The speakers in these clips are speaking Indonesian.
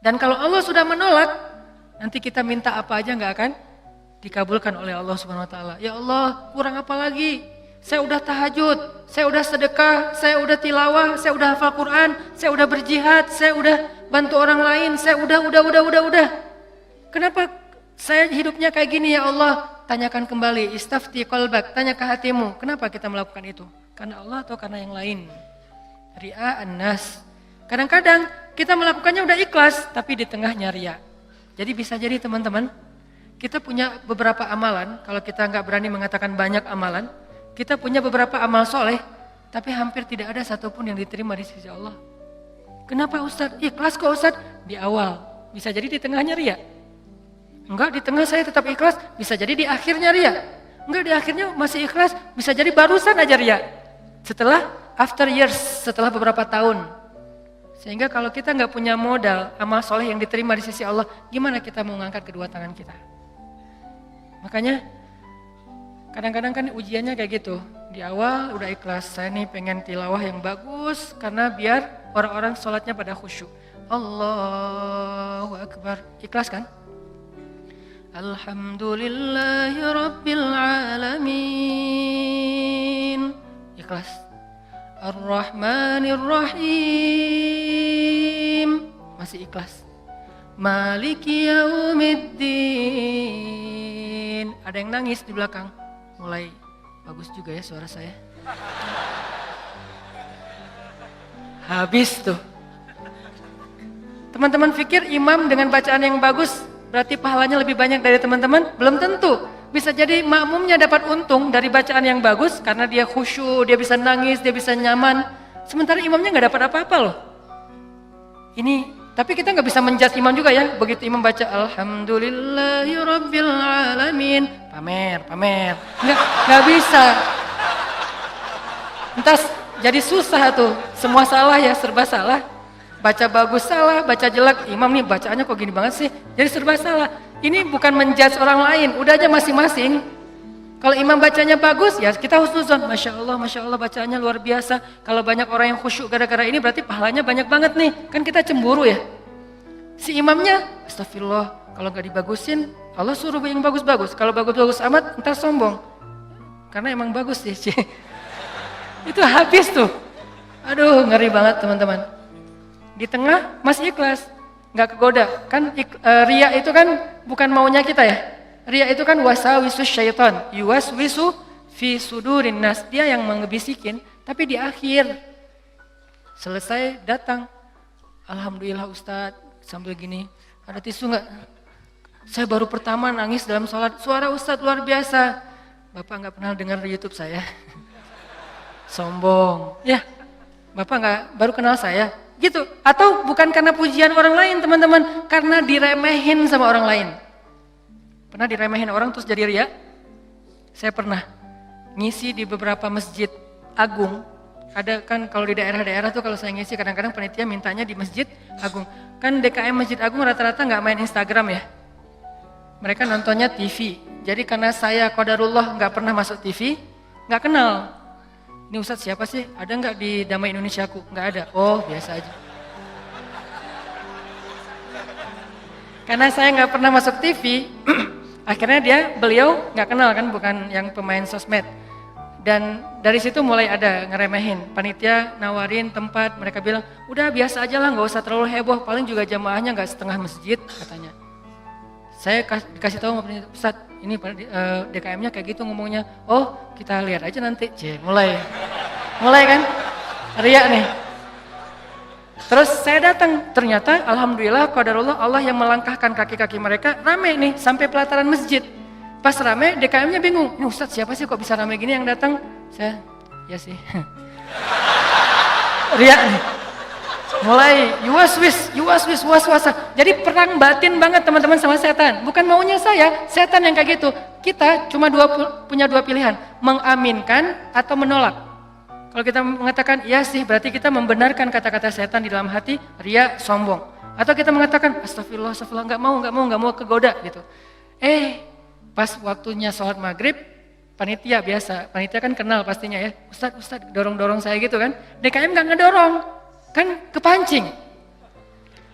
Dan kalau Allah sudah menolak, nanti kita minta apa aja nggak akan dikabulkan oleh Allah Subhanahu Wa Taala. Ya Allah, kurang apa lagi? Saya udah tahajud, saya udah sedekah, saya udah tilawah, saya udah hafal Quran, saya udah berjihad, saya udah bantu orang lain, saya udah. Kenapa saya hidupnya kayak gini ya Allah? Tanyakan kembali, istafti qalbak, tanya ke hatimu, kenapa kita melakukan itu? Karena Allah atau karena yang lain? Ri'a an-nas. Kadang-kadang kita melakukannya udah ikhlas, tapi di tengahnya riya. Jadi bisa jadi teman-teman, kita punya beberapa amalan, kalau kita nggak berani mengatakan banyak amalan, kita punya beberapa amal soleh, tapi hampir tidak ada satupun yang diterima di sisi Allah. Kenapa Ustadz? Ikhlas kok Ustadz? Di awal, bisa jadi di tengahnya riya. Enggak, di tengah saya tetap ikhlas, bisa jadi di akhirnya riya. Enggak, di akhirnya masih ikhlas, bisa jadi barusan aja riya. Setelah after years, setelah beberapa tahun. Sehingga kalau kita nggak punya modal amal soleh yang diterima di sisi Allah, gimana kita mau mengangkat kedua tangan kita? Makanya kadang-kadang kan ujiannya kayak gitu. Di awal udah ikhlas, saya nih pengen tilawah yang bagus karena biar orang-orang sholatnya pada khusyuk. Allahu Akbar. Ikhlas kan? Alhamdulillahi Rabbil Alamin. Ikhlas. Ar-Rahmanir Rahim. Masih ikhlas. Maliki Yaumiddin. Ada yang nangis di belakang. Mulai bagus juga ya suara saya. Habis tuh. Teman-teman pikir imam dengan bacaan yang bagus berarti pahalanya lebih banyak dari teman-teman? Belum tentu. Bisa jadi makmumnya dapat untung dari bacaan yang bagus karena dia khusyuk, dia bisa nangis, dia bisa nyaman. Sementara imamnya nggak dapat apa-apa loh. Ini, tapi kita nggak bisa menjudge imam juga ya. Begitu imam baca Alhamdulillahi Rabbil Alamin, pamer. Nggak bisa. Entar jadi susah tuh. Semua salah ya, serba salah. Baca bagus salah, baca jelek. Imam nih bacaannya kok gini banget sih. Jadi serba salah. Ini bukan menjudge orang lain, udah aja masing-masing. Kalau imam bacanya bagus, ya kita husnuzon. Masya Allah bacaannya luar biasa. Kalau banyak orang yang khusyuk gara-gara ini berarti pahalanya banyak banget nih. Kan kita cemburu ya. Si imamnya, astagfirullah, kalau gak dibagusin, Allah suruh yang bagus-bagus. Kalau bagus-bagus amat, entar sombong. Karena emang bagus sih. Itu habis tuh. Aduh, ngeri banget teman-teman. Di tengah masih ikhlas, gak kegoda. Kan riya itu kan bukan maunya kita ya. Riya itu kan wasawisu syaitan, yuwaswisu fi sudurin nas. Dia yang mengebisikin, tapi di akhir selesai datang. Alhamdulillah Ustadz, sambil gini, ada tisu nggak? Saya baru pertama nangis dalam sholat, suara Ustadz luar biasa. Bapak nggak pernah dengar di YouTube saya. Sombong, ya. Bapak nggak baru kenal saya, gitu. Atau bukan karena pujian orang lain teman-teman, karena diremehin sama orang lain. Pernah diremehin orang terus jadi riya? Saya pernah ngisi di beberapa masjid agung. Ada kan kalau di daerah-daerah tuh kalau saya ngisi kadang-kadang panitia mintanya di masjid agung. Kan DKM Masjid Agung rata-rata nggak main Instagram ya. Mereka nontonnya TV. Jadi karena saya qadarullah nggak pernah masuk TV, nggak kenal. Ini Ustadz siapa sih? Ada nggak di Damai Indonesiaku? Nggak ada. Oh biasa aja. Karena saya nggak pernah masuk TV, akhirnya beliau nggak kenal kan, bukan yang pemain sosmed. Dan dari situ mulai ada ngeremehin, panitia nawarin tempat, mereka bilang, udah biasa aja lah, nggak usah terlalu heboh, paling juga jamaahnya nggak setengah masjid katanya. Saya dikasih tahu sama panitia, Ustaz, ini DKM-nya kayak gitu ngomongnya, oh kita lihat aja nanti, mulai kan, riak nih. Terus saya datang, ternyata alhamdulillah qadarullah Allah yang melangkahkan kaki-kaki mereka rame nih sampai pelataran masjid. Pas rame, DKM-nya bingung. Ini Ustadz siapa sih kok bisa rame gini yang datang? Saya, ya sih. Riak nih. Mulai yuwaswis, was-wasa. Jadi perang batin banget teman-teman sama setan. Bukan maunya saya, setan yang kayak gitu. Kita cuma punya dua pilihan. Mengaminkan atau menolak. Kalau kita mengatakan iya sih, berarti kita membenarkan kata-kata setan di dalam hati, riya, sombong. Atau kita mengatakan astagfirullah, nggak mau kegoda gitu. Pas waktunya sholat maghrib, panitia kan kenal pastinya ya, Ustadz dorong-dorong saya gitu kan, DKM nggak ngedorong, kan kepancing.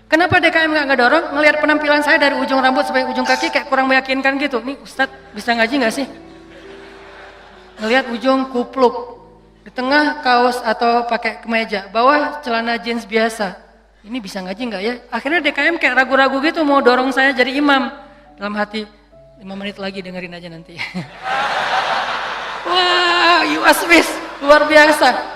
Kenapa DKM nggak dorong? Ngelihat penampilan saya dari ujung rambut sampai ujung kaki kayak kurang meyakinkan gitu. Nih Ustadz bisa ngaji nggak sih? Ngelihat ujung kupluk, di tengah kaos atau pakai kemeja, bawah celana jeans biasa. Ini bisa ngaji nggak ya? Akhirnya DKM kayak ragu-ragu gitu mau dorong saya jadi imam. Dalam hati, 5 menit lagi dengerin aja nanti. Wah, UASWIS luar biasa.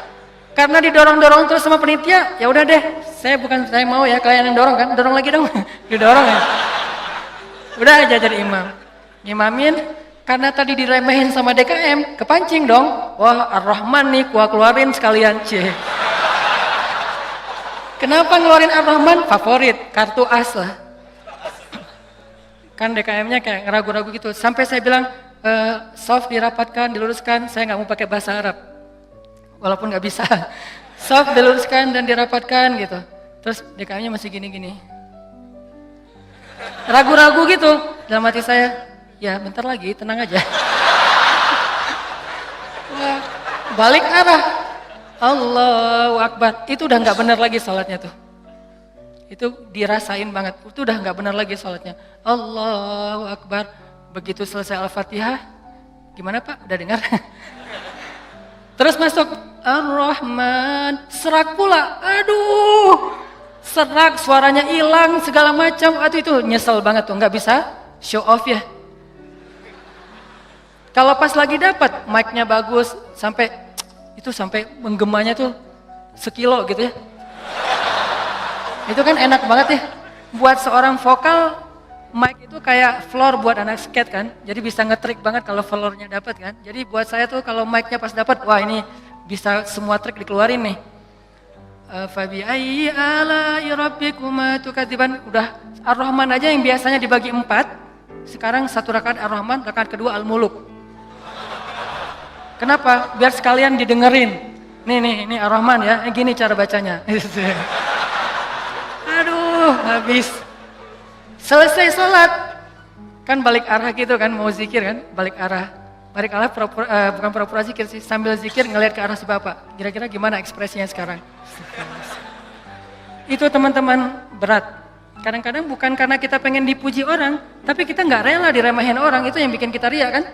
Karena didorong-dorong terus sama penitia, ya udah deh, saya mau ya kalian yang dorong kan, dorong lagi dong, didorong ya. Udah aja jadi imam, ngimamin. Karena tadi diremehin sama DKM, kepancing dong. Wah, Ar-Rahman nih, gua keluarin sekalian, cih. Kenapa ngeluarin Ar-Rahman? Favorit, kartu as lah. Kan DKM-nya kayak ragu-ragu gitu. Sampai saya bilang, soft dirapatkan, diluruskan, saya nggak mau pakai bahasa Arab. Walaupun nggak bisa. Soft diluruskan dan dirapatkan gitu. Terus DKM-nya masih gini-gini. Ragu-ragu gitu. Dalam hati saya, ya bentar lagi, tenang aja. Wah, balik arah. Allahu Akbar. Itu udah nggak benar lagi sholatnya tuh. Itu dirasain banget. Itu udah nggak benar lagi sholatnya. Allahu Akbar. Begitu selesai Al-Fatihah, gimana Pak? Udah dengar? Terus masuk Ar-Rahman, serak pula. Aduh, serak, suaranya hilang, segala macam. Aduh itu nyesel banget tuh, nggak bisa show off ya. Kalau pas lagi dapat mic-nya bagus, sampai menggemanya tuh sekilo gitu ya. Itu kan enak banget ya. Buat seorang vokal, mic itu kayak floor buat anak skate kan. Jadi bisa ngetrik banget kalau floornya dapat kan. Jadi buat saya tuh kalau mic-nya pas dapat, wah ini bisa semua trik dikeluarin nih. Fabi ayyi ala'i rabbikuma tukadziban. Udah Ar-Rahman aja yang biasanya dibagi 4. Sekarang 1 rakaat Ar-Rahman, rakaat kedua Al-Muluk. Kenapa? Biar sekalian didengerin. Nih Ar-Rahman ya, gini cara bacanya. Aduh, habis. Selesai sholat, kan balik arah gitu kan, mau zikir kan, balik arah. Balik arah bukan pura-pura zikir sih, sambil zikir ngelihat ke arah si bapak. Kira-kira gimana ekspresinya sekarang? Itu teman-teman berat. Kadang-kadang bukan karena kita pengen dipuji orang, tapi kita nggak rela diremehin orang, itu yang bikin kita riak kan?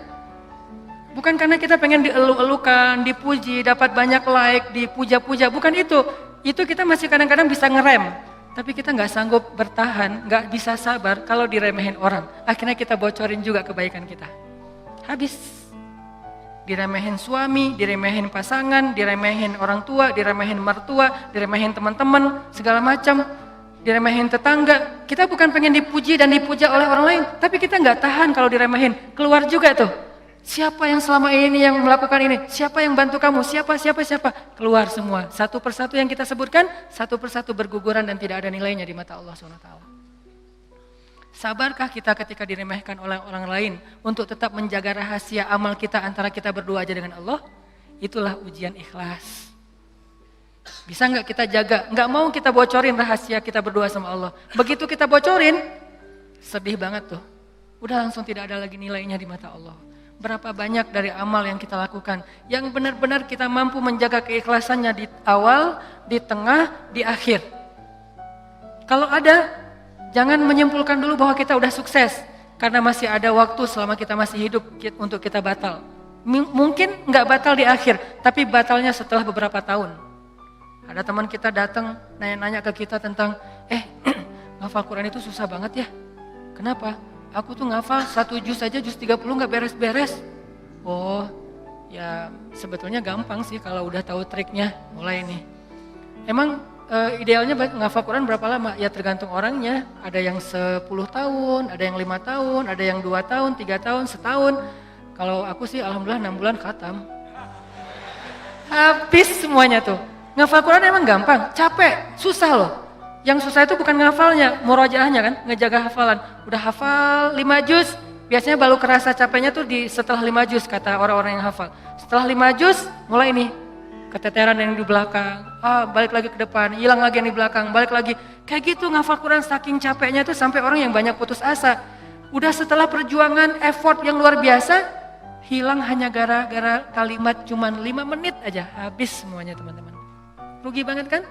Bukan karena kita pengen dielu-elukan, dipuji, dapat banyak like, dipuja-puja, bukan itu. Itu kita masih kadang-kadang bisa ngerem. Tapi kita nggak sanggup bertahan, nggak bisa sabar kalau diremehin orang. Akhirnya kita bocorin juga kebaikan kita. Habis. Diremehin suami, diremehin pasangan, diremehin orang tua, diremehin mertua, diremehin teman-teman, segala macam. Diremehin tetangga. Kita bukan pengen dipuji dan dipuja oleh orang lain. Tapi kita nggak tahan kalau diremehin. Keluar juga tuh. Siapa yang selama ini yang melakukan ini? Siapa yang bantu kamu? Siapa? Keluar semua. Satu persatu yang kita sebutkan, satu persatu berguguran dan tidak ada nilainya di mata Allah SWT. Sabarkah kita ketika diremehkan oleh orang lain untuk tetap menjaga rahasia amal kita antara kita berdua aja dengan Allah? Itulah ujian ikhlas. Bisa nggak kita jaga? Nggak mau kita bocorin rahasia kita berdua sama Allah. Begitu kita bocorin, sedih banget tuh. Udah langsung tidak ada lagi nilainya di mata Allah. Berapa banyak dari amal yang kita lakukan yang benar-benar kita mampu menjaga keikhlasannya di awal, di tengah, di akhir. Kalau ada, jangan menyimpulkan dulu bahwa kita udah sukses karena masih ada waktu selama kita masih hidup untuk kita batal. Mungkin nggak batal di akhir, tapi batalnya setelah beberapa tahun. Ada teman kita datang nanya-nanya ke kita tentang, ngafal Quran itu susah banget ya. Kenapa? Aku tuh ngafal 1 juz aja, juz 30 gak beres-beres. Oh, ya sebetulnya gampang sih kalau udah tahu triknya, mulai nih. Emang idealnya ngafal Quran berapa lama? Ya tergantung orangnya, ada yang 10 tahun, ada yang 5 tahun, ada yang 2 tahun, 3 tahun, setahun. Kalau aku sih alhamdulillah 6 bulan khatam. Habis semuanya tuh. Ngafal Quran emang gampang, capek, susah loh. Yang susah itu bukan ngafalnya, murojaahnya kan, ngejaga hafalan. Udah hafal 5 juz, biasanya baru kerasa capeknya tuh setelah 5 juz kata orang-orang yang hafal. Setelah 5 juz, mulai nih, keteteran yang di belakang, balik lagi ke depan, hilang lagi yang di belakang, balik lagi. Kayak gitu ngafal Quran saking capeknya tuh sampai orang yang banyak putus asa. Udah setelah perjuangan, effort yang luar biasa, hilang hanya gara-gara kalimat cuman 5 menit aja, habis semuanya teman-teman. Rugi banget kan?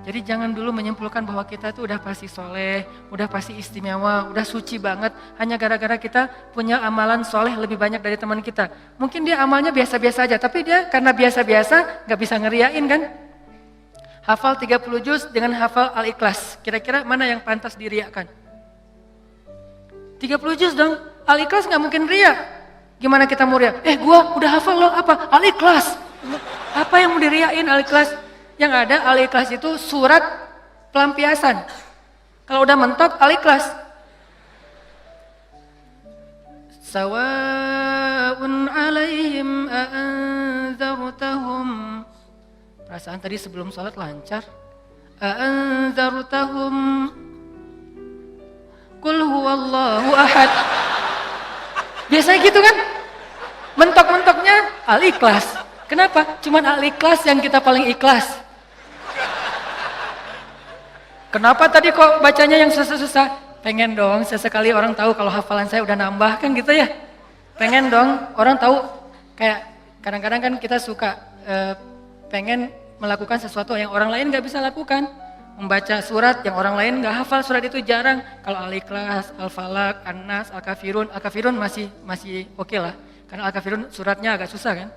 Jadi jangan dulu menyimpulkan bahwa kita itu udah pasti soleh, udah pasti istimewa, udah suci banget. Hanya gara-gara kita punya amalan soleh lebih banyak dari teman kita. Mungkin dia amalnya biasa-biasa aja, tapi dia karena biasa-biasa gak bisa ngeriain kan. Hafal 30 juz dengan hafal Al-Ikhlas. Kira-kira mana yang pantas diriakan? 30 juz dong, Al-Ikhlas gak mungkin ria. Gimana kita mau ria? Gua udah hafal loh, apa? Al-Ikhlas. Apa yang mau diriain Al-Ikhlas? Yang ada Al-Ikhlas itu surat pelampiasan. Kalau udah mentok Al-Ikhlas. Sawa'un 'alaihim a'anzartahum. Perasaan tadi sebelum sholat lancar. A'anzartahum Qul huwallahu ahad. Biasanya gitu kan? Mentok-mentoknya Al-Ikhlas. Kenapa? Cuman Al-Ikhlas yang kita paling ikhlas. Kenapa tadi kok bacanya yang susah-susah? Pengen dong sesekali orang tahu kalau hafalan saya udah nambah kan gitu ya. Pengen dong orang tahu, kayak kadang-kadang kan kita suka pengen melakukan sesuatu yang orang lain gak bisa lakukan. Membaca surat yang orang lain gak hafal surat itu jarang. Kalau Al-Ikhlas, Al-Falaq, An-Nas, Al-Kafirun masih oke lah. Karena Al-Kafirun suratnya agak susah kan.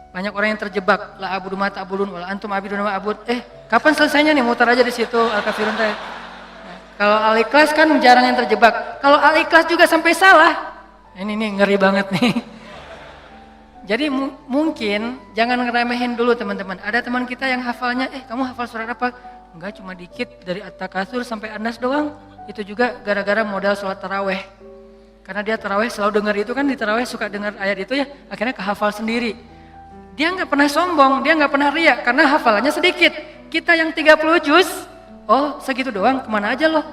Banyak orang yang terjebak, la abudu ma ta'budun wala antum abidun ma a'bud. Kapan selesainya nih? Mutar aja di situ Al-Kafirun teh. Kalau Al-Ikhlas kan jarang yang terjebak. Kalau Al-Ikhlas juga sampai salah. Ini nih ngeri banget nih. Jadi mungkin jangan ngeremehin dulu teman-teman. Ada teman kita yang hafalnya, kamu hafal surat apa? Enggak, cuma dikit dari At-Takatsur sampai An-Nas doang. Itu juga gara-gara modal sholat taraweh. Karena dia taraweh selalu dengar itu kan, di taraweh suka dengar ayat itu ya, akhirnya kehafal sendiri. Dia nggak pernah sombong, dia nggak pernah riak karena hafalannya sedikit. Kita yang 30 juz, segitu doang, kemana aja loh?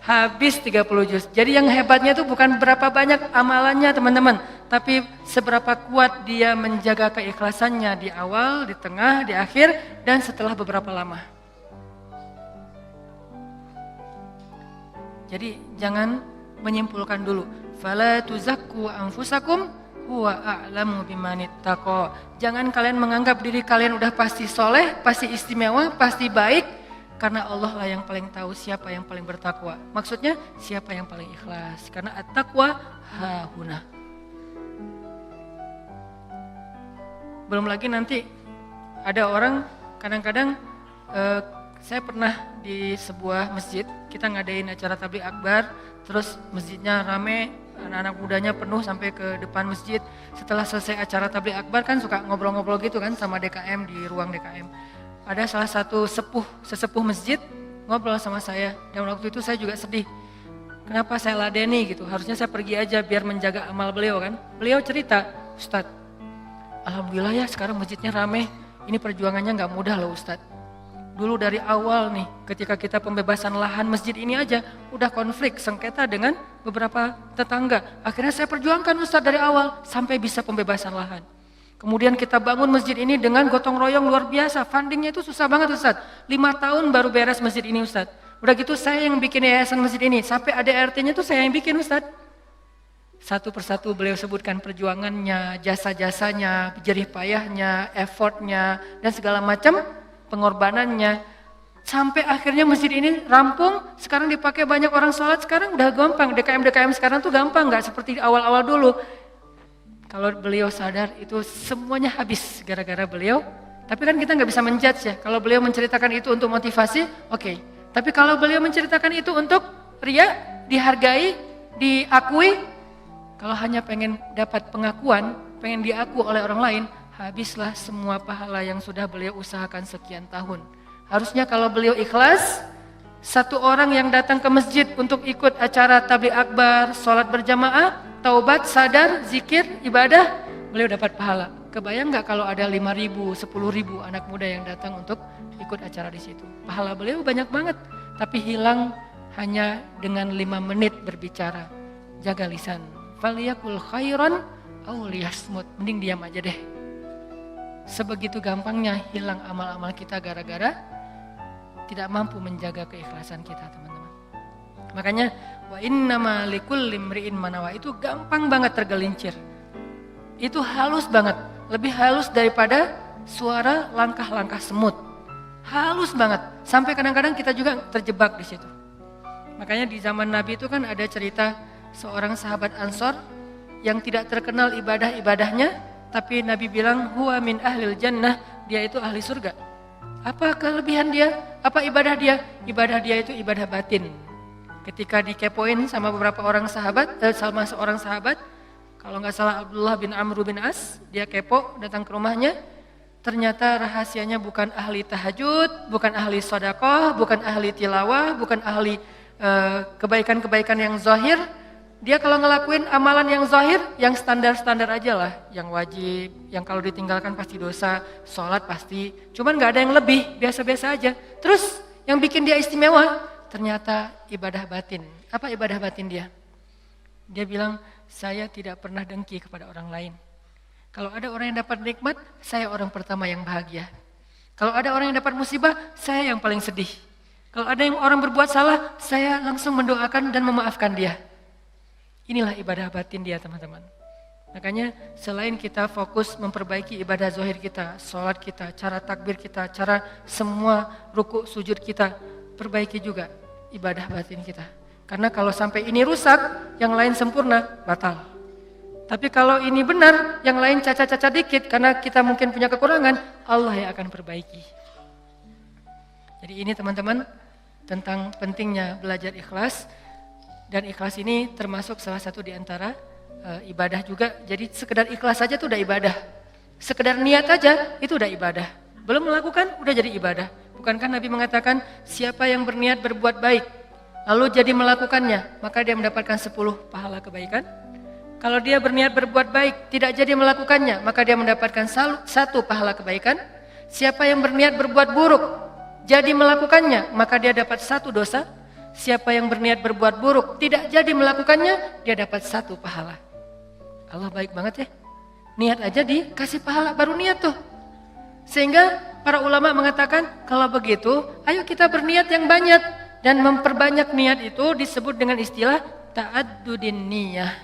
Habis 30 juz. Jadi yang hebatnya itu bukan berapa banyak amalannya teman-teman, tapi seberapa kuat dia menjaga keikhlasannya di awal, di tengah, di akhir, dan setelah beberapa lama. Jadi jangan menyimpulkan dulu. Fala tuzakku anfusakum huwa a'lamu bimanittaqo. Jangan kalian menganggap diri kalian udah pasti soleh, pasti istimewa, pasti baik, karena Allah lah yang paling tahu siapa yang paling bertakwa. Maksudnya siapa yang paling ikhlas, karena at-taqwa hahuna. Belum lagi nanti ada orang kadang-kadang saya pernah di sebuah masjid, kita ngadain acara tabligh akbar, terus masjidnya rame, anak-anak mudanya penuh sampai ke depan masjid. Setelah selesai acara tabligh akbar kan suka ngobrol-ngobrol gitu kan sama DKM di ruang DKM. Ada salah satu sesepuh masjid ngobrol sama saya, dan waktu itu saya juga sedih. Kenapa saya ladeni gitu, harusnya saya pergi aja biar menjaga amal beliau kan. Beliau cerita, Ustadz, alhamdulillah ya sekarang masjidnya rame, ini perjuangannya gak mudah loh Ustadz. Dulu dari awal nih, ketika kita pembebasan lahan masjid ini aja, udah konflik, sengketa dengan beberapa tetangga. Akhirnya saya perjuangkan Ustadz dari awal, sampai bisa pembebasan lahan. Kemudian kita bangun masjid ini dengan gotong royong luar biasa, fundingnya itu susah banget Ustadz. 5 tahun baru beres masjid ini Ustadz. Udah gitu saya yang bikin yayasan masjid ini, sampai ada RT-nya tuh saya yang bikin Ustadz. Satu persatu beliau sebutkan perjuangannya, jasa-jasanya, jerih payahnya, effortnya, dan segala macam pengorbanannya, sampai akhirnya masjid ini rampung. Sekarang dipakai banyak orang sholat, sekarang udah gampang. DKM sekarang tuh gampang, nggak seperti awal-awal dulu. Kalau beliau sadar itu semuanya habis gara-gara beliau. Tapi kan kita nggak bisa menjudge ya. Kalau beliau menceritakan itu untuk motivasi, oke. Tapi kalau beliau menceritakan itu untuk ria, dihargai, diakui, kalau hanya pengen dapat pengakuan, pengen diaku oleh orang lain, habislah semua pahala yang sudah beliau usahakan sekian tahun. Harusnya kalau beliau ikhlas, satu orang yang datang ke masjid untuk ikut acara tabligh akbar, sholat berjamaah, taubat, sadar, zikir, ibadah, beliau dapat pahala. Kebayang nggak kalau ada 5.000, 10.000 anak muda yang datang untuk ikut acara di situ? Pahala beliau banyak banget, tapi hilang hanya dengan 5 menit berbicara. Jaga lisan. Faliyakul khairan aw liyasmut. Mending diam aja deh. Sebegitu gampangnya hilang amal-amal kita gara-gara tidak mampu menjaga keikhlasan kita, teman-teman. Makanya wa innama likulli imri'in manawa itu gampang banget tergelincir. Itu halus banget, lebih halus daripada suara langkah-langkah semut. halus banget. Sampai kadang-kadang kita juga terjebak di situ. Makanya di zaman Nabi itu kan ada cerita seorang sahabat Ansor yang tidak terkenal ibadah-ibadahnya, tapi Nabi bilang huwa min ahlil jannah, dia itu ahli surga. Apa kelebihan dia? Apa ibadah dia? Ibadah dia itu ibadah batin. Ketika dikepoin sama beberapa orang sahabat, sama seorang sahabat, kalau nggak salah Abdullah bin Amr bin As, dia kepo datang ke rumahnya, ternyata rahasianya bukan ahli tahajud, bukan ahli sedekah, bukan ahli tilawah, bukan ahli kebaikan-kebaikan yang zahir. Dia kalau ngelakuin amalan yang zahir, yang standar-standar aja lah, yang wajib, yang kalau ditinggalkan pasti dosa, sholat pasti, cuman nggak ada yang lebih, biasa-biasa aja. Terus yang bikin dia istimewa, ternyata ibadah batin. Apa ibadah batin dia? Dia bilang, saya tidak pernah dengki kepada orang lain. Kalau ada orang yang dapat nikmat, saya orang pertama yang bahagia. Kalau ada orang yang dapat musibah, saya yang paling sedih. Kalau ada yang orang berbuat salah, saya langsung mendoakan dan memaafkan dia. Inilah ibadah batin dia, teman-teman. Makanya selain kita fokus memperbaiki ibadah zahir kita, sholat kita, cara takbir kita, cara semua ruku sujud kita, perbaiki juga ibadah batin kita. Karena kalau sampai ini rusak, yang lain sempurna, batal. Tapi kalau ini benar, yang lain cacat-cacat dikit, karena kita mungkin punya kekurangan, Allah yang akan perbaiki. Jadi ini teman-teman, tentang pentingnya belajar ikhlas. Dan ikhlas ini termasuk salah satu di antara ibadah juga. Jadi sekedar ikhlas saja itu udah ibadah. Sekedar niat aja itu udah ibadah. Belum melakukan udah jadi ibadah. Bukankah Nabi mengatakan siapa yang berniat berbuat baik lalu jadi melakukannya, maka dia mendapatkan 10 pahala kebaikan. Kalau dia berniat berbuat baik tidak jadi melakukannya, maka dia mendapatkan 1 pahala kebaikan. Siapa yang berniat berbuat buruk jadi melakukannya, maka dia dapat 1 dosa. Siapa yang berniat berbuat buruk tidak jadi melakukannya, dia dapat 1 pahala. Allah baik banget ya. Niat aja dikasih pahala, baru niat tuh. Sehingga para ulama mengatakan kalau begitu ayo kita berniat yang banyak. Dan memperbanyak niat itu disebut dengan istilah ta'addudin niyah.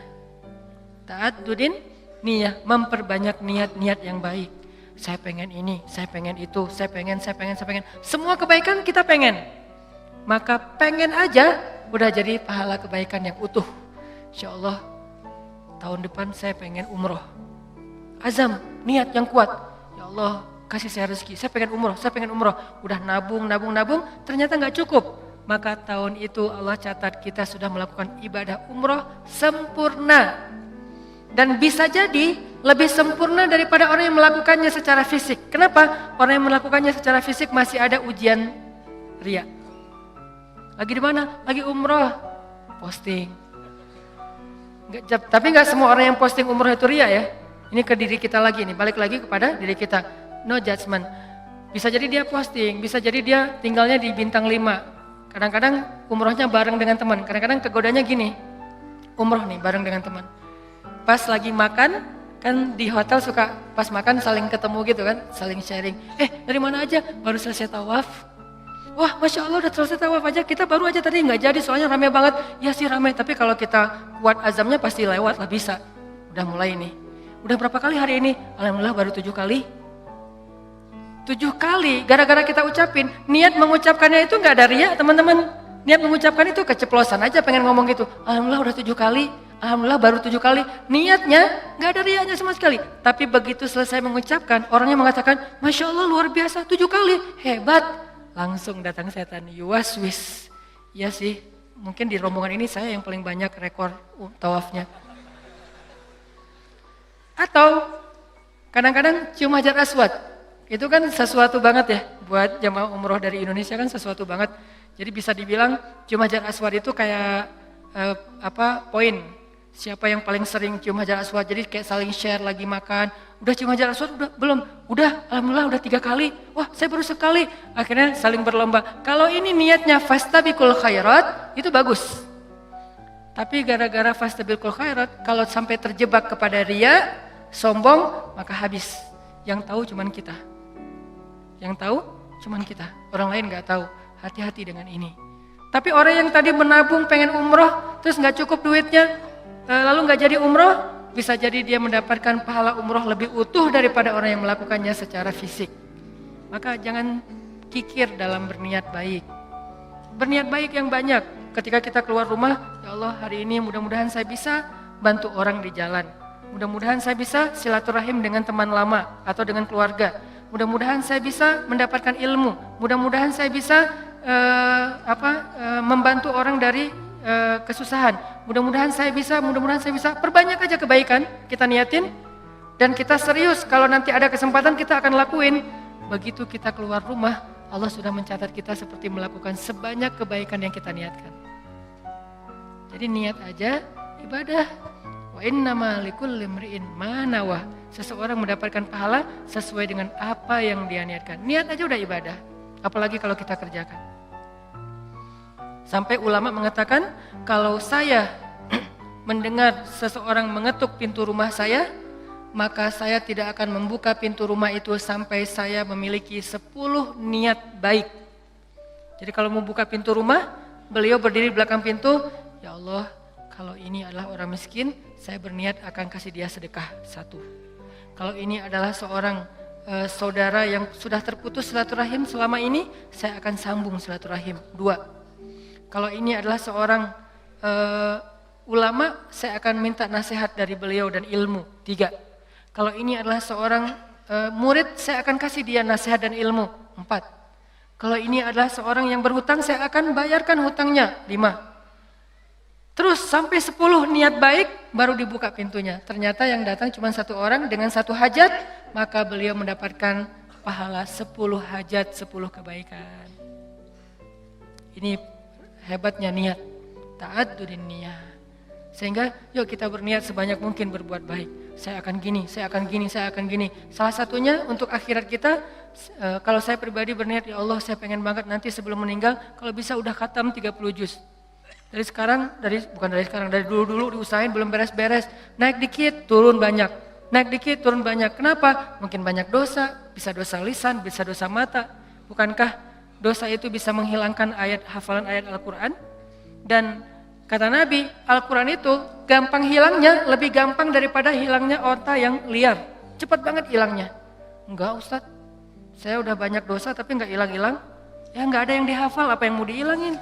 Ta'addudin niyah, memperbanyak niat-niat yang baik. Saya pengen ini, saya pengen itu, saya pengen. Semua kebaikan kita pengen. Maka pengen aja udah jadi pahala kebaikan yang utuh. Insya Allah tahun depan saya pengen umroh. Azam, niat yang kuat. Ya Allah kasih saya rezeki, saya pengen umroh. Udah nabung, ternyata gak cukup. Maka tahun itu Allah catat kita sudah melakukan ibadah umroh sempurna. Dan bisa jadi lebih sempurna daripada orang yang melakukannya secara fisik. Kenapa? Orang yang melakukannya secara fisik masih ada ujian riya. Lagi di mana? Lagi umroh, posting. Tapi nggak semua orang yang posting umroh itu riya ya. Ini ke diri kita lagi nih, balik lagi kepada diri kita. No judgment. Bisa jadi dia posting, bisa jadi dia tinggalnya di bintang 5. Kadang-kadang umrohnya bareng dengan teman. Kadang-kadang kegodanya gini, umroh nih bareng dengan teman. Pas lagi makan, kan di hotel suka pas makan saling ketemu gitu kan, saling sharing. Dari mana aja? Baru selesai tawaf. Wah, Masya Allah udah selesai tawaf aja, kita baru aja tadi nggak jadi soalnya rame banget. Ya sih rame, tapi kalau kita kuat azamnya pasti lewat lah, bisa. Udah mulai nih. Udah berapa kali hari ini? Alhamdulillah baru 7 kali. 7 kali, gara-gara kita ucapin. Niat mengucapkannya itu nggak ada riya teman-teman. Niat mengucapkan itu keceplosan aja pengen ngomong gitu. Alhamdulillah udah 7 kali. Alhamdulillah baru 7 kali. Niatnya nggak ada riyanya sama sekali. Tapi begitu selesai mengucapkan, orangnya mengatakan, Masya Allah luar biasa 7 kali, hebat. Langsung datang setan, yuwaswis. Ya sih, mungkin di rombongan ini saya yang paling banyak rekor tawafnya. Atau kadang-kadang cium hajar aswad. Itu kan sesuatu banget ya, buat jamaah umroh dari Indonesia kan sesuatu banget. Jadi bisa dibilang cium hajar aswad itu kayak poin. Siapa yang paling sering cium hajar aswad, jadi kayak saling share lagi makan. Udah cium hajar aswad? Udah? Belum? Udah, alhamdulillah udah 3 kali. Wah saya baru sekali. Akhirnya saling berlomba. Kalau ini niatnya fastabiqul khairat, itu bagus. Tapi gara-gara fastabiqul khairat, kalau sampai terjebak kepada riya, sombong, maka habis. Yang tahu cuman kita. Yang tahu cuman kita. Orang lain gak tahu. Hati-hati dengan ini. Tapi orang yang tadi menabung pengen umroh, terus gak cukup duitnya, lalu gak jadi umroh, bisa jadi dia mendapatkan pahala umroh lebih utuh daripada orang yang melakukannya secara fisik. Maka jangan kikir dalam berniat baik. Berniat baik yang banyak. Ketika kita keluar rumah, ya Allah hari ini mudah-mudahan saya bisa bantu orang di jalan. Mudah-mudahan saya bisa silaturahim dengan teman lama atau dengan keluarga. Mudah-mudahan saya bisa mendapatkan ilmu. Mudah-mudahan saya bisa membantu orang dari kesusahan. Mudah-mudahan saya bisa. Perbanyak aja kebaikan kita niatin dan kita serius. Kalau nanti ada kesempatan kita akan lakuin. Begitu kita keluar rumah, Allah sudah mencatat kita seperti melakukan sebanyak kebaikan yang kita niatkan. Jadi niat aja ibadah. Wa innama likulli imri'in ma nawah. Seseorang mendapatkan pahala sesuai dengan apa yang dia niatkan. Niat aja udah ibadah. Apalagi kalau kita kerjakan. Sampai ulama mengatakan, kalau saya mendengar seseorang mengetuk pintu rumah saya, maka saya tidak akan membuka pintu rumah itu sampai saya memiliki 10 niat baik. Jadi kalau mau buka pintu rumah, beliau berdiri di belakang pintu, ya Allah, kalau ini adalah orang miskin, saya berniat akan kasih dia sedekah 1. Kalau ini adalah seorang saudara yang sudah terputus silaturahim selama ini, saya akan sambung silaturahim 2. Kalau ini adalah seorang ulama, saya akan minta nasihat dari beliau dan ilmu 3. Kalau ini adalah seorang murid, saya akan kasih dia nasihat dan ilmu 4. Kalau ini adalah seorang yang berhutang, saya akan bayarkan hutangnya 5. Terus sampai 10 niat baik baru dibuka pintunya. Ternyata yang datang cuma 1 orang dengan 1 hajat, maka beliau mendapatkan pahala 10 hajat, 10 kebaikan. Ini hebatnya niat, ta'addudin niyah. Sehingga yuk kita berniat sebanyak mungkin berbuat baik. Saya akan gini, saya akan gini, saya akan gini. Salah satunya untuk akhirat kita, kalau saya pribadi berniat, ya Allah saya pengen banget nanti sebelum meninggal, kalau bisa udah khatam 30 juz. Dari dulu diusahain belum beres-beres. Naik dikit, turun banyak. Naik dikit, turun banyak. Kenapa? Mungkin banyak dosa, bisa dosa lisan, bisa dosa mata. Bukankah dosa itu bisa menghilangkan hafalan ayat Al-Quran? Dan kata Nabi, Al-Quran itu gampang hilangnya, lebih gampang daripada hilangnya onta yang liar. Cepat banget hilangnya. Enggak Ustadz, saya udah banyak dosa tapi enggak hilang-hilang. Ya enggak ada yang dihafal, apa yang mau dihilangin?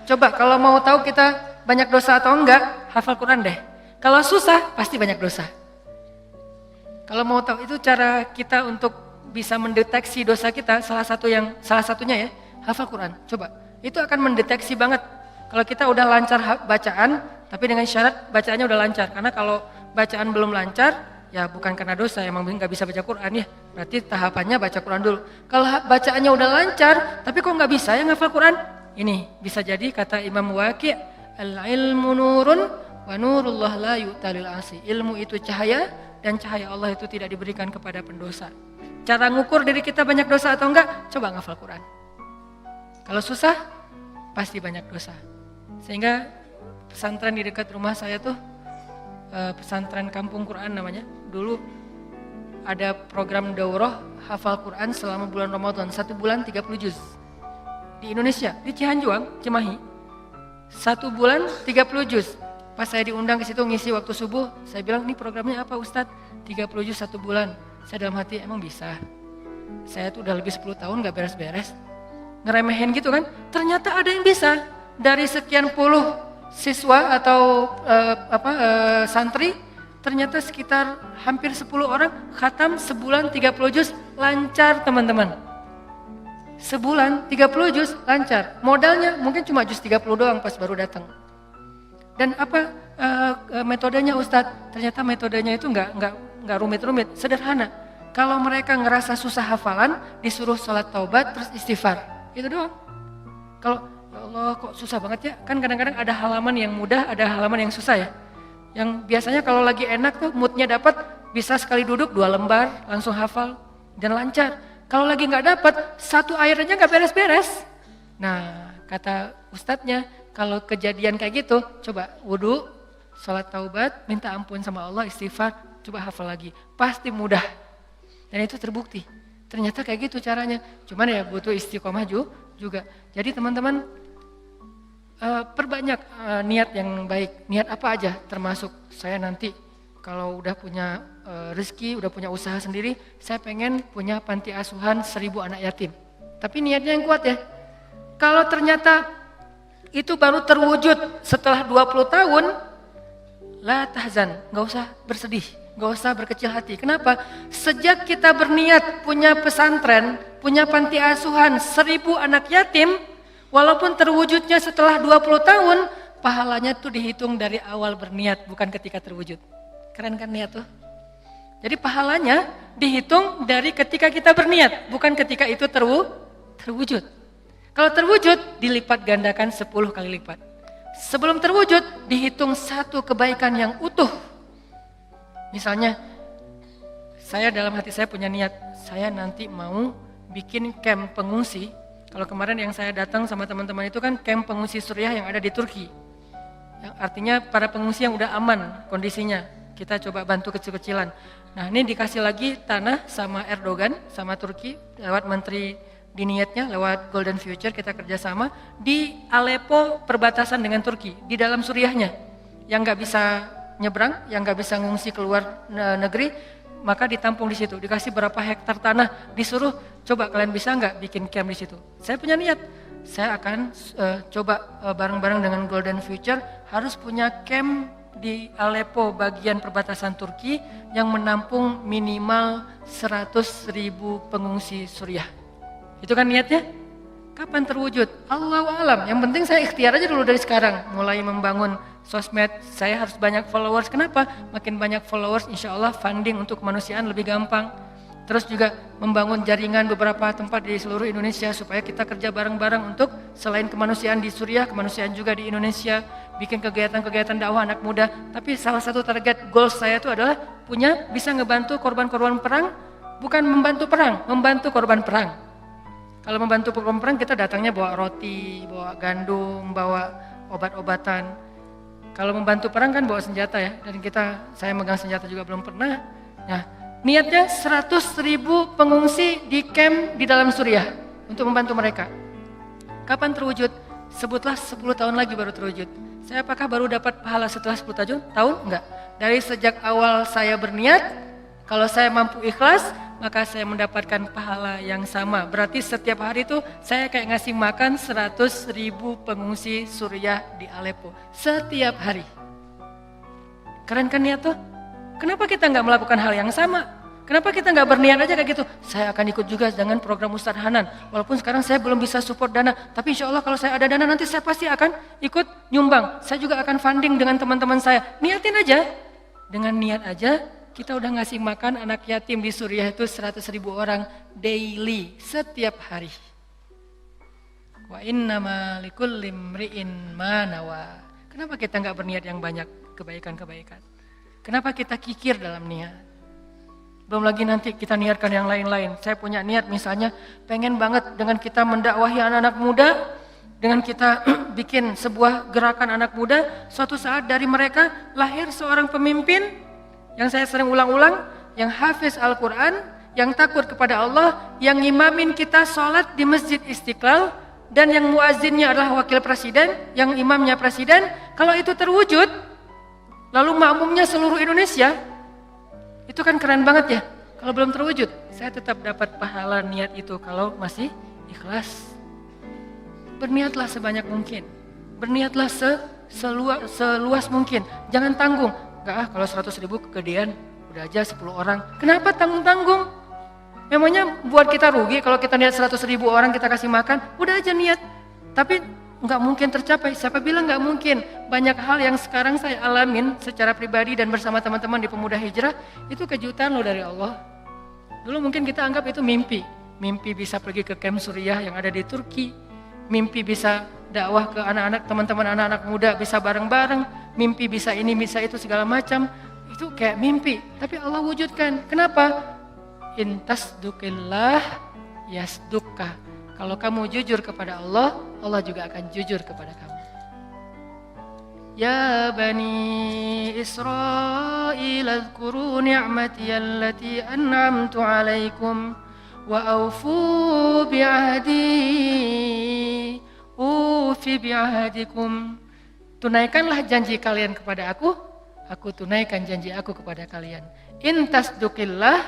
Coba kalau mau tahu kita banyak dosa atau enggak, hafal Quran deh. Kalau susah, pasti banyak dosa. Kalau mau tahu itu cara kita untuk bisa mendeteksi dosa kita, salah satunya ya, hafal Quran. Coba, itu akan mendeteksi banget. Kalau kita udah lancar bacaan, tapi dengan syarat bacaannya udah lancar. Karena kalau bacaan belum lancar, ya bukan karena dosa, emang nggak bisa baca Quran ya. Berarti tahapannya baca Quran dulu. Kalau bacaannya udah lancar, tapi kok nggak bisa ya ngafal Quran? Ini bisa jadi kata Imam Waqi', al-ilmu nurun wa nurullah la yu'talil asi. Ilmu itu cahaya dan cahaya Allah itu tidak diberikan kepada pendosa. Cara ngukur diri kita banyak dosa atau enggak? Coba ngafal Quran. Kalau susah, pasti banyak dosa. Sehingga pesantren di dekat rumah saya tuh, pesantren Kampung Quran namanya. Dulu ada program daurah hafal Quran selama bulan Ramadan, 1 bulan 30 juz. Di Indonesia, di Cihanjuang, Cimahi, 1 bulan 30 juz. Pas saya diundang ke situ ngisi waktu subuh, saya bilang, ini programnya apa Ustadz? 30 juz 1 bulan. Saya dalam hati, emang bisa? Saya tuh udah lebih 10 tahun gak beres-beres. Ngeremehin gitu kan? Ternyata ada yang bisa. Dari sekian puluh siswa atau santri, ternyata sekitar hampir 10 orang khatam sebulan 30 juz lancar teman-teman. Sebulan 30 juz lancar. Modalnya mungkin cuma juz 30 doang pas baru datang. Dan apa metodenya Ustadz? Ternyata metodenya itu enggak rumit-rumit, sederhana. Kalau mereka ngerasa susah hafalan, disuruh sholat taubat terus istighfar. Itu doang. Kalau ya Allah kok susah banget ya? Kan kadang-kadang ada halaman yang mudah, ada halaman yang susah ya. Yang biasanya kalau lagi enak tuh moodnya dapat, bisa sekali duduk 2 lembar langsung hafal dan lancar. Kalau lagi nggak dapat, 1 ayat aja nggak beres-beres. Nah, kata ustadznya, kalau kejadian kayak gitu, coba wudu, sholat taubat, minta ampun sama Allah, istighfar, coba hafal lagi. Pasti mudah. Dan itu terbukti. Ternyata kayak gitu caranya. Cuman ya butuh istiqomah juga. Jadi teman-teman, perbanyak niat yang baik. Niat apa aja, termasuk saya nanti kalau udah punya rezeki, udah punya usaha sendiri, saya pengen punya panti asuhan 1000 anak yatim. Tapi niatnya yang kuat ya. Kalau ternyata itu baru terwujud setelah 20 tahun, la tahzan, gak usah bersedih, gak usah berkecil hati. Kenapa? Sejak kita berniat punya pesantren, punya panti asuhan 1000 anak yatim, walaupun terwujudnya setelah 20 tahun, pahalanya tuh dihitung dari awal berniat, bukan ketika terwujud. Keren kan niat tuh? Jadi pahalanya dihitung dari ketika kita berniat, bukan ketika itu terwujud. Kalau terwujud, dilipat gandakan 10 kali lipat. Sebelum terwujud, dihitung satu kebaikan yang utuh. Misalnya, saya dalam hati saya punya niat, saya nanti mau bikin camp pengungsi. Kalau kemarin yang saya datang sama teman-teman itu kan camp pengungsi Suriah yang ada di Turki. Yang artinya para pengungsi yang udah aman kondisinya. Kita coba bantu kecil-kecilan. Nah ini dikasih lagi tanah sama Erdogan, sama Turki, lewat menteri di niatnya, lewat Golden Future kita kerjasama di Aleppo perbatasan dengan Turki, di dalam Suriahnya. Yang nggak bisa nyebrang, yang nggak bisa ngungsi keluar negeri, maka ditampung di situ. Dikasih berapa hektar tanah, disuruh coba kalian bisa nggak bikin camp di situ. Saya punya niat, saya akan coba bareng-bareng dengan Golden Future harus punya camp di Aleppo bagian perbatasan Turki yang menampung minimal 100.000 pengungsi Suriah. Itu kan niatnya? Kapan terwujud? Allahu alam. Yang penting saya ikhtiar aja dulu dari sekarang. Mulai membangun sosmed, saya harus banyak followers. Kenapa? Makin banyak followers, insya Allah funding untuk kemanusiaan lebih gampang. Terus juga membangun jaringan beberapa tempat di seluruh Indonesia supaya kita kerja bareng-bareng untuk selain kemanusiaan di Suriah, kemanusiaan juga di Indonesia. Bikin kegiatan-kegiatan dakwah anak muda. Tapi salah satu target goals saya itu adalah bisa ngebantu korban-korban perang, bukan membantu perang, membantu korban perang. Kalau membantu korban perang kita datangnya bawa roti, bawa gandum, bawa obat-obatan. Kalau membantu perang kan bawa senjata ya, dan saya megang senjata juga belum pernah. Nah, niatnya 100.000 pengungsi di camp di dalam Suriah untuk membantu mereka. Kapan terwujud? Sebutlah 10 tahun lagi baru terwujud. Saya apakah baru dapat pahala setelah 10 tahun? Enggak. Dari sejak awal saya berniat, kalau saya mampu ikhlas, maka saya mendapatkan pahala yang sama. Berarti setiap hari itu saya kayak ngasih makan 100.000 pengungsi Suriah di Aleppo. Setiap hari. Keren kan niat tuh? Kenapa kita nggak melakukan hal yang sama? Kenapa kita nggak berniat aja kayak gitu? Saya akan ikut juga dengan program Ustadz Hanan. Walaupun sekarang saya belum bisa support dana, tapi insya Allah kalau saya ada dana nanti saya pasti akan ikut nyumbang. Saya juga akan funding dengan teman-teman saya. Niatin aja. Dengan niat aja, kita udah ngasih makan anak yatim di Suriah itu 100.000 orang daily, setiap hari. Wa innama likulli imri'in ma nawa. Kenapa kita nggak berniat yang banyak kebaikan-kebaikan? Kenapa kita kikir dalam niat? Belum lagi nanti kita niatkan yang lain-lain. Saya punya niat misalnya pengen banget dengan kita mendakwahi anak-anak muda, dengan kita bikin sebuah gerakan anak muda, suatu saat dari mereka lahir seorang pemimpin yang saya sering ulang-ulang, yang hafiz Al-Quran, yang takut kepada Allah, yang imamin kita sholat di Masjid Istiqlal, dan yang muazzinnya adalah wakil presiden, yang imamnya presiden. Kalau itu terwujud, lalu makmumnya seluruh Indonesia, itu kan keren banget ya. Kalau belum terwujud, saya tetap dapat pahala niat itu kalau masih ikhlas. Berniatlah sebanyak mungkin. Berniatlah seluas mungkin. Jangan tanggung. Enggak kalau 100.000 kegedean, udah aja 10 orang. Kenapa tanggung-tanggung? Memangnya buat kita rugi kalau kita niat 100.000 orang kita kasih makan? Udah aja niat. Tapi nggak mungkin tercapai. Siapa bilang nggak mungkin? Banyak hal yang sekarang saya alamin secara pribadi dan bersama teman-teman di Pemuda Hijrah, itu kejutan loh dari Allah. Dulu mungkin kita anggap itu mimpi. Mimpi bisa pergi ke camp Suriah yang ada di Turki. Mimpi bisa dakwah ke anak-anak, teman-teman anak-anak muda bisa bareng-bareng. Mimpi bisa ini, bisa itu segala macam. Itu kayak mimpi. Tapi Allah wujudkan. Kenapa? Intasdukillah yasdukka. Kalau kamu jujur kepada Allah, Allah juga akan jujur kepada kamu. Ya Bani Israil azkuru ni'mati allati an'amtu alaikum wa awfu bi'ahdi ufi bi'ahdikum. Tunaikanlah janji kalian kepada aku, aku tunaikan janji aku kepada kalian. In tasdukillah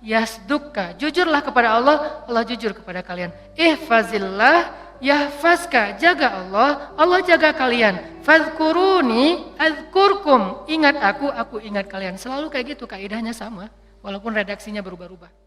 yasdukka. Jujurlah kepada Allah, Allah jujur kepada kalian. Ihfazillah yahfazka. Jaga Allah, Allah jaga kalian. Fadhkuruni adzkurkum. Ingat aku ingat kalian. Selalu kayak gitu, kaidahnya sama. Walaupun redaksinya berubah-ubah.